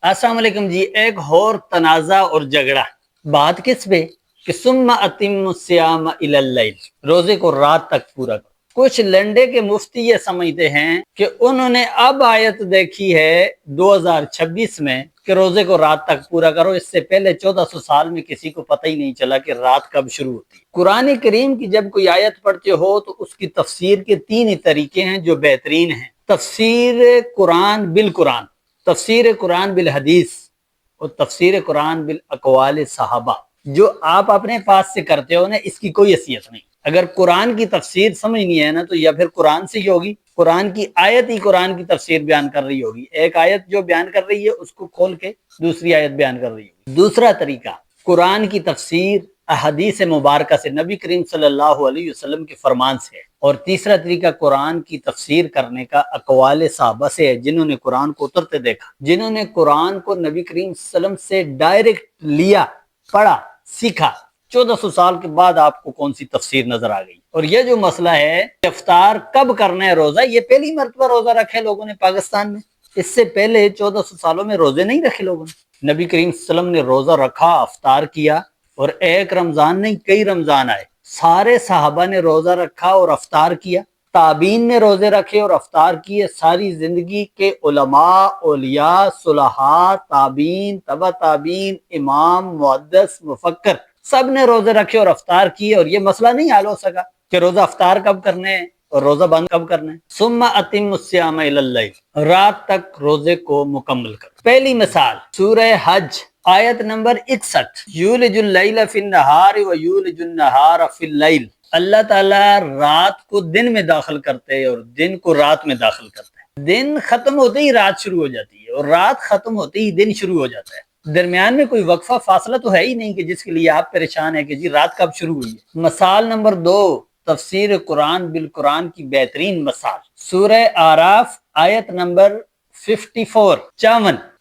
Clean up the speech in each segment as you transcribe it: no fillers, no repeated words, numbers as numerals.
السلام علیکم جی۔ ایک اور تنازع اور جھگڑا، بات کس پہ کہ ثم اتم الصیام الی اللیل، روزے کو رات تک پورا کرو۔ کچھ لنڈے کے مفتی یہ سمجھتے ہیں کہ انہوں نے اب آیت دیکھی ہے 2026 میں کہ روزے کو رات تک پورا کرو، اس سے پہلے 1400 سال میں کسی کو پتہ ہی نہیں چلا کہ رات کب شروع ہوتی ہے۔ قرآن کریم کی جب کوئی آیت پڑھتے ہو تو اس کی تفسیر کے تین ہی طریقے ہیں جو بہترین ہیں: تفسیر قرآن بالقرآن، تفسیر قرآن بالحدیث، اور تفسیر قرآن بالاقوال صحابہ۔ جو آپ اپنے پاس سے کرتے ہو نا، اس کی کوئی حیثیت نہیں۔ اگر قرآن کی تفسیر سمجھنی ہے نا تو یا پھر قرآن سے ہی ہوگی، قرآن کی آیت ہی قرآن کی تفسیر بیان کر رہی ہوگی، ایک آیت جو بیان کر رہی ہے اس کو کھول کے دوسری آیت بیان کر رہی ہوگی۔ دوسرا طریقہ قرآن کی تفسیر احادیث مبارکہ سے، نبی کریم صلی اللہ علیہ وسلم کے فرمان سے ہے۔ اور تیسرا طریقہ قرآن کی تفسیر کرنے کا اقوال صحابہ سے ہے، جنہوں نے قرآن کو اترتے دیکھا، جنہوں نے قرآن کو نبی کریم صلی اللہ علیہ وسلم سے ڈائریکٹ لیا، پڑھا، سیکھا۔ 1400 سال کے بعد آپ کو کون سی تفسیر نظر آ گئی؟ اور یہ جو مسئلہ ہے کہ افطار کب کرنا ہے روزہ، یہ پہلی مرتبہ روزہ رکھے لوگوں نے پاکستان میں۔ اس سے پہلے 1400 سالوں میں روزے نہیں رکھے لوگوں نے۔ نبی کریم صلی اللہ علیہ وسلم نے روزہ رکھا، افطار کیا، اور ایک رمضان نہیں کئی رمضان آئے، سارے صحابہ نے روزہ رکھا اور افطار کیا، تابعین نے روزے رکھے اور افطار کیے، ساری زندگی کے علماء، اولیاء، صلحاء، تابعین، تبع تابعین، امام، محدث، مفکر، سب نے روزے رکھے اور افطار کیے، اور یہ مسئلہ نہیں حل ہو سکا کہ روزہ افطار کب کرنے ہیں اور روزہ بند کب کرنا ہے۔ ثم اتم الصیام الی اللیل، رات تک روزے کو مکمل کرو۔ پہلی مثال سورہ حج آیت نمبر 61، یولج اللیل فی النہار ویولج النہار فی اللیل، اللہ تعالیٰ رات کو دن میں داخل کرتے ہیں اور دن کو رات میں داخل کرتے ہیں۔ دن ختم ہوتے ہی رات شروع ہو جاتی ہے اور رات ختم ہوتے ہی دن شروع ہو جاتا ہے، درمیان میں کوئی وقفہ فاصلہ تو ہے ہی نہیں کہ جس کے لیے آپ پریشان ہیں کہ جی رات کب شروع ہوئی ہے۔ مثال نمبر 2، تفسیر قرآن بالقرآن کی بہترین مثال سورہ اعراف آیت نمبر 54،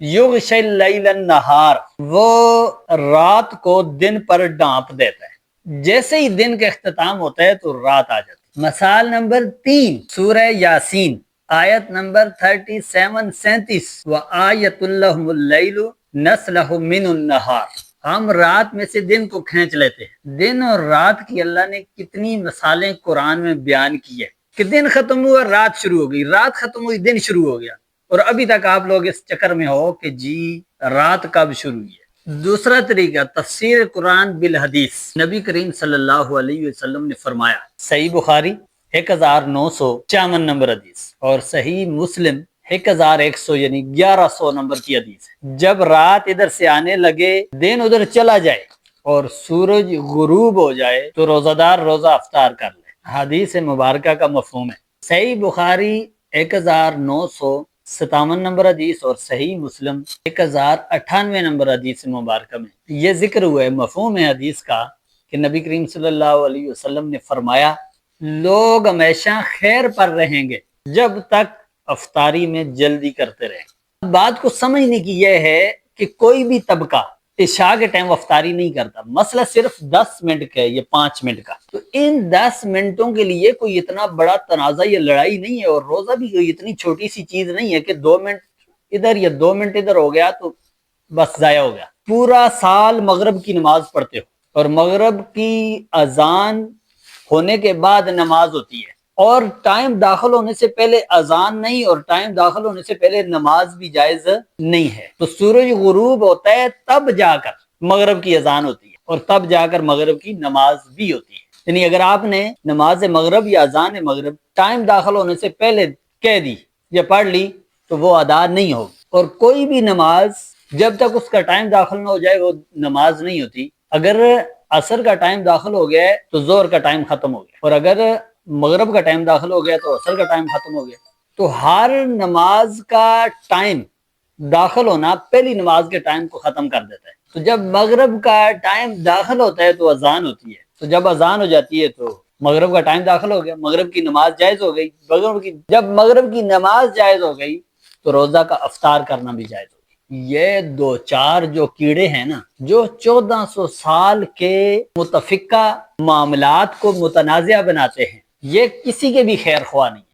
یغشی اللیل النہار، وہ رات کو دن پر ڈانپ دیتا ہے، جیسے ہی دن کا اختتام ہوتا ہے تو رات آ جاتی ہے۔ مثال نمبر 3، سورہ یاسین آیت نمبر 37-37، وآیۃ لہم اللیل نسلہ من النہار، ہم رات میں سے دن کو کھینچ لیتے ہیں۔ دن اور رات کی اللہ نے کتنی مثالیں قرآن میں بیان کی ہے کہ دن ختم ہوا رات شروع ہو گئی، رات ختم ہوئی دن شروع ہو گیا، اور ابھی تک آپ لوگ اس چکر میں ہو کہ جی رات کب شروع ہوئی ہے۔ دوسرا طریقہ تفسیر قرآن بالحدیث، نبی کریم صلی اللہ علیہ وسلم نے فرمایا، صحیح بخاری 1954 نمبر حدیث اور صحیح مسلم 1100 یعنی 1100 نمبر کی حدیث ہے، جب رات ادھر سے آنے لگے، دن ادھر چلا جائے اور سورج غروب ہو جائے تو روزہ دار روزہ افطار کر لے۔ حدیث مبارکہ کا مفہوم ہے، صحیح بخاری 1957 نمبر حدیث اور صحیح مسلم 1098 نمبر حدیث مبارکہ میں یہ ذکر ہوا ہے، مفہوم ہے حدیث کا کہ نبی کریم صلی اللہ علیہ وسلم نے فرمایا، لوگ ہمیشہ خیر پر رہیں گے جب تک افطاری میں جلدی کرتے رہیں۔ بات کو سمجھنے کی یہ ہے کہ کوئی بھی طبقہ عشاء کے ٹائم افطاری نہیں کرتا، مسئلہ صرف 10 منٹ کا ہے یا 5 منٹ کا، تو ان 10 منٹوں کے لیے کوئی اتنا بڑا تنازع یا لڑائی نہیں ہے، اور روزہ بھی کوئی اتنی چھوٹی سی چیز نہیں ہے کہ 2 منٹ ادھر یا 2 منٹ ادھر ہو گیا تو بس ضائع ہو گیا۔ پورا سال مغرب کی نماز پڑھتے ہو اور مغرب کی اذان ہونے کے بعد نماز ہوتی ہے، اور ٹائم داخل ہونے سے پہلے اذان نہیں اور ٹائم داخل ہونے سے پہلے نماز بھی جائز نہیں ہے، تو سورج غروب ہوتا ہے تب جا کر مغرب کی اذان ہوتی ہے اور تب جا کر مغرب کی نماز بھی ہوتی ہے۔ یعنی اگر آپ نے نماز مغرب یا اذان مغرب ٹائم داخل ہونے سے پہلے کہہ دی یا پڑھ لی تو وہ ادا نہیں ہوگی، اور کوئی بھی نماز جب تک اس کا ٹائم داخل نہ ہو جائے وہ نماز نہیں ہوتی۔ اگر عصر کا ٹائم داخل ہو گیا ہے تو ظہر کا ٹائم ختم ہو گیا، اور اگر مغرب کا ٹائم داخل ہو گیا تو عصر کا ٹائم ختم ہو گیا۔ تو ہر نماز کا ٹائم داخل ہونا پہلی نماز کے ٹائم کو ختم کر دیتا ہے۔ تو جب مغرب کا ٹائم داخل ہوتا ہے تو اذان ہوتی ہے، تو جب اذان ہو جاتی ہے تو مغرب کا ٹائم داخل ہو گیا، مغرب کی نماز جائز ہو گئی۔ جب مغرب کی نماز جائز ہو گئی تو روزہ کا افطار کرنا بھی جائز ہو گئی۔ یہ دو چار جو کیڑے ہیں نا، جو 1400 سال کے متفقہ معاملات کو متنازع بناتے ہیں، یہ کسی کے بھی خیر خواہ نہیں۔